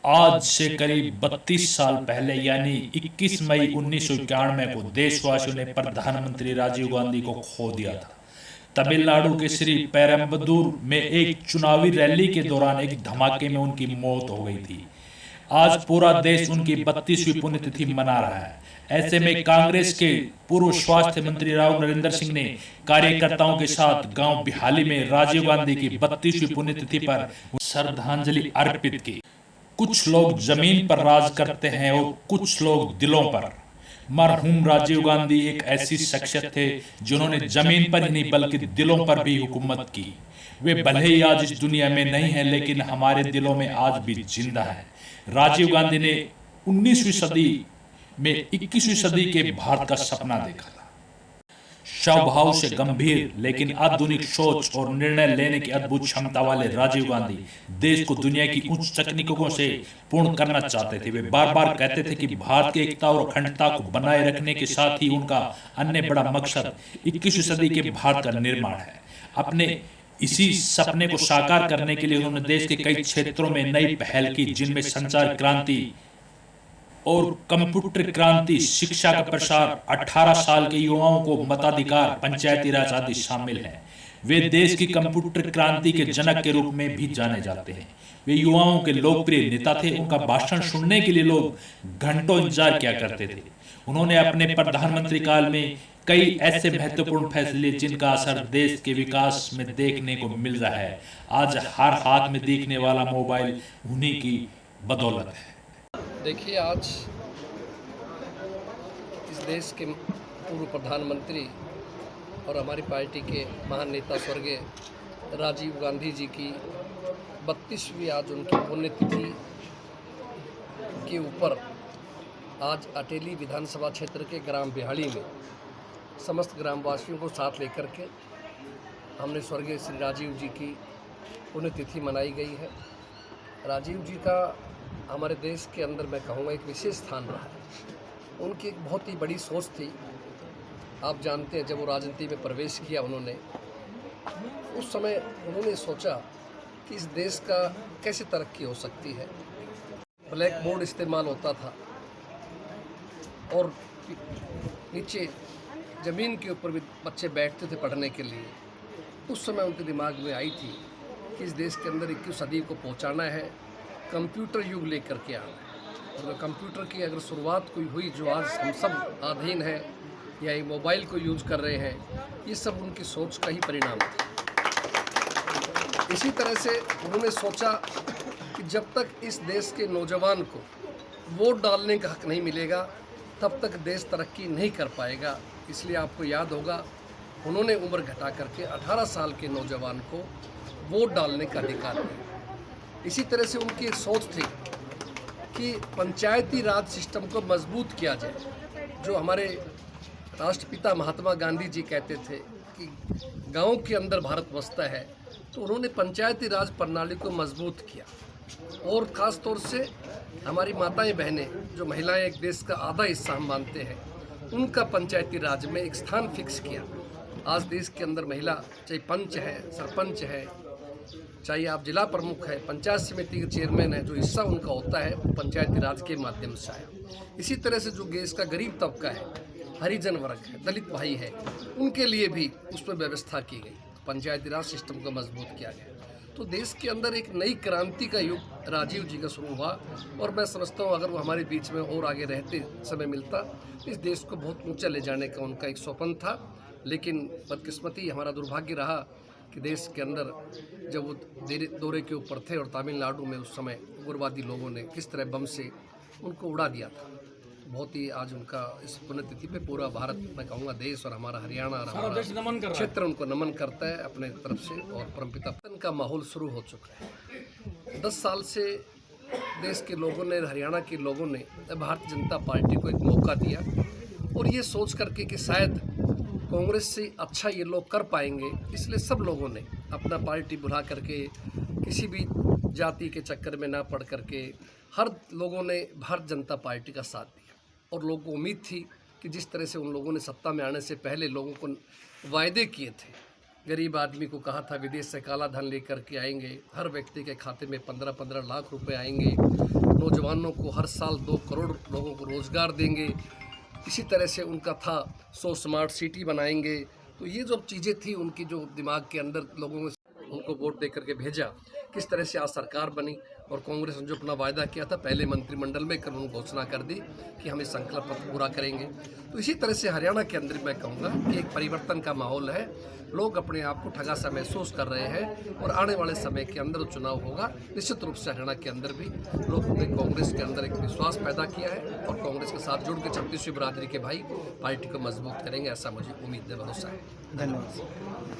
आज से करीब 32 साल पहले यानी 21 मई 1991 को देशवासियों ने प्रधानमंत्री राजीव गांधी को खो दिया था। तमिलनाडु के श्री पेरम्बदूर में एक चुनावी रैली के दौरान एक धमाके में उनकी मौत हो गई थी। आज पूरा देश उनकी 32वीं पुण्यतिथि मना रहा है। ऐसे में कांग्रेस के पूर्व स्वास्थ्य मंत्री राव नरेंद्र सिंह ने कार्यकर्ताओं के साथ गांव बिहाली में राजीव गांधी की 32वीं पुण्यतिथि पर श्रद्धांजलि अर्पित की। कुछ लोग जमीन पर राज करते हैं और कुछ लोग दिलों पर। मरहूम राजीव गांधी एक ऐसी शख्सियत थे जिन्होंने जमीन पर ही नहीं बल्कि दिलों पर भी हुकूमत की। वे भले ही आज इस दुनिया में नहीं हैं, लेकिन हमारे दिलों में आज भी जिंदा है। राजीव गांधी ने 19वीं सदी में 21वीं सदी के भारत का सपना देखा था। स्वभाव से गंभीर लेकिन आधुनिक सोच और निर्णय लेने की अद्भुत क्षमता वाले राजीव गांधी देश को दुनिया की उच्च तकनीकों से पूर्ण करना चाहते थे। वे बार बार कहते थे कि भारत की एकता और अखंडता को बनाए रखने के साथ ही उनका अन्य बड़ा मकसद 21वीं सदी के भारत का निर्माण है। अपने इसी सपने को साकार करने के लिए उन्होंने देश के कई क्षेत्रों में नई पहल की, जिनमें संचार क्रांति और कंप्यूटर क्रांति, शिक्षा का प्रसार, 18 साल के युवाओं को मताधिकार, पंचायती राज आदि शामिल है। वे देश की कंप्यूटर क्रांति के जनक के रूप में भी जाने जाते हैं। वे युवाओं के लोकप्रिय नेता थे। उनका भाषण सुनने के लिए लोग घंटों इंतजार किया करते थे। उन्होंने अपने प्रधानमंत्री काल में कई ऐसे महत्वपूर्ण फैसले जिनका असर देश के विकास में देखने को मिल रहा है। आज हर हाथ में दिखने वाला मोबाइल उन्हीं की बदौलत है। देखिए, आज इस देश के पूर्व प्रधानमंत्री और हमारी पार्टी के महान नेता स्वर्गीय राजीव गांधी जी की 32वीं आज उनकी पुण्यतिथि के ऊपर आज अटेली विधानसभा क्षेत्र के ग्राम बिहाली में समस्त ग्रामवासियों को साथ लेकर के हमने स्वर्गीय श्री राजीव जी की पुण्यतिथि मनाई गई है। राजीव जी का हमारे देश के अंदर मैं कहूँगा एक विशेष स्थान रहा है। उनकी एक बहुत ही बड़ी सोच थी। आप जानते हैं, जब वो राजनीति में प्रवेश किया उन्होंने, उस समय उन्होंने सोचा कि इस देश का कैसे तरक्की हो सकती है। ब्लैक बोर्ड इस्तेमाल होता था और नीचे ज़मीन के ऊपर भी बच्चे बैठते थे पढ़ने के लिए। उस समय उनके दिमाग में आई थी कि इस देश के अंदर 21वीं सदी को पहुँचाना है, कंप्यूटर युग लेकर के आना है। और कंप्यूटर की अगर शुरुआत कोई हुई, जो आज हम सब अधीन हैं या ये मोबाइल को यूज कर रहे हैं, ये सब उनकी सोच का ही परिणाम था। इसी तरह से उन्होंने सोचा कि जब तक इस देश के नौजवान को वोट डालने का हक नहीं मिलेगा, तब तक देश तरक्की नहीं कर पाएगा। इसलिए आपको याद होगा, उन्होंने उम्र घटा करके 18 साल के नौजवान को वोट डालने का अधिकार दिया। इसी तरह से उनकी एक सोच थी कि पंचायती राज सिस्टम को मजबूत किया जाए। जो हमारे राष्ट्रपिता महात्मा गांधी जी कहते थे कि गांव के अंदर भारत बसता है, तो उन्होंने पंचायती राज प्रणाली को मजबूत किया। और ख़ास तौर से हमारी माताएं बहनें, जो महिलाएं एक देश का आधा हिस्सा हम मानते हैं, उनका पंचायती राज में एक स्थान फिक्स किया। आज देश के अंदर महिला चाहे पंच है, सरपंच है, चाहे आप जिला प्रमुख है, पंचायत समिति के चेयरमैन है, जो हिस्सा उनका होता है वो पंचायती राज के माध्यम से आया। इसी तरह से जो देश का गरीब तबका है, हरिजन वर्ग है, दलित भाई है, उनके लिए भी उसमें व्यवस्था की गई। पंचायती राज सिस्टम को मजबूत किया गया। तो देश के अंदर एक नई क्रांति का युग राजीव जी का शुरू हुआ। और मैं समझता हूँ, अगर वो हमारे बीच में और आगे रहते समय मिलता, इस देश को बहुत ऊंचा ले जाने का उनका एक स्वप्न था। लेकिन बदकिस्मती, हमारा दुर्भाग्य रहा कि देश के अंदर जब वो दौरे के ऊपर थे और तमिलनाडु में उस समय उग्रवादी लोगों ने किस तरह बम से उनको उड़ा दिया था। बहुत ही आज उनका इस पुण्यतिथि पे पूरा भारत, मैं कहूँगा देश और हमारा हरियाणा और हमारा क्षेत्र उनको नमन करता है अपने तरफ से। और परमपिता का माहौल शुरू हो चुका है। 10 साल से देश के लोगों ने, हरियाणा के लोगों ने भारतीय जनता पार्टी को एक मौका दिया और ये सोच करके कि शायद कांग्रेस से अच्छा ये लोग कर पाएंगे, इसलिए सब लोगों ने अपना पार्टी बुला करके, किसी भी जाति के चक्कर में ना पड़ करके, हर लोगों ने भारतीय जनता पार्टी का साथ दिया। और लोगों को उम्मीद थी कि जिस तरह से उन लोगों ने सत्ता में आने से पहले लोगों को वायदे किए थे गरीब आदमी को कहा था विदेश से काला धन लेकर के आएंगे, हर व्यक्ति के खाते में 15-15 लाख रुपए आएंगे, नौजवानों को हर साल 2 करोड़ लोगों को रोज़गार देंगे। इसी तरह से उनका था 100 स्मार्ट सिटी बनाएंगे। तो ये जो चीज़ें थी उनकी जो दिमाग के अंदर लोगों ने उनको वोट दे करके भेजा, किस तरह से आज सरकार बनी और कांग्रेस ने जो अपना वायदा किया था पहले मंत्रिमंडल में कर उन्होंने घोषणा कर दी कि हम इस संकल्प पत्र पूरा करेंगे। तो इसी तरह से हरियाणा के अंदर मैं कहूँगा कि एक परिवर्तन का माहौल है, लोग अपने आप को ठगा सा महसूस कर रहे हैं और आने वाले समय के अंदर चुनाव होगा, निश्चित रूप से हरियाणा के अंदर भी लोगों ने कांग्रेस के अंदर एक विश्वास पैदा किया है और कांग्रेस के साथ जुड़ के 36वीं बिरादरी के भाई पार्टी को मजबूत करेंगे, ऐसा मुझे उम्मीद है, भरोसा है। धन्यवाद।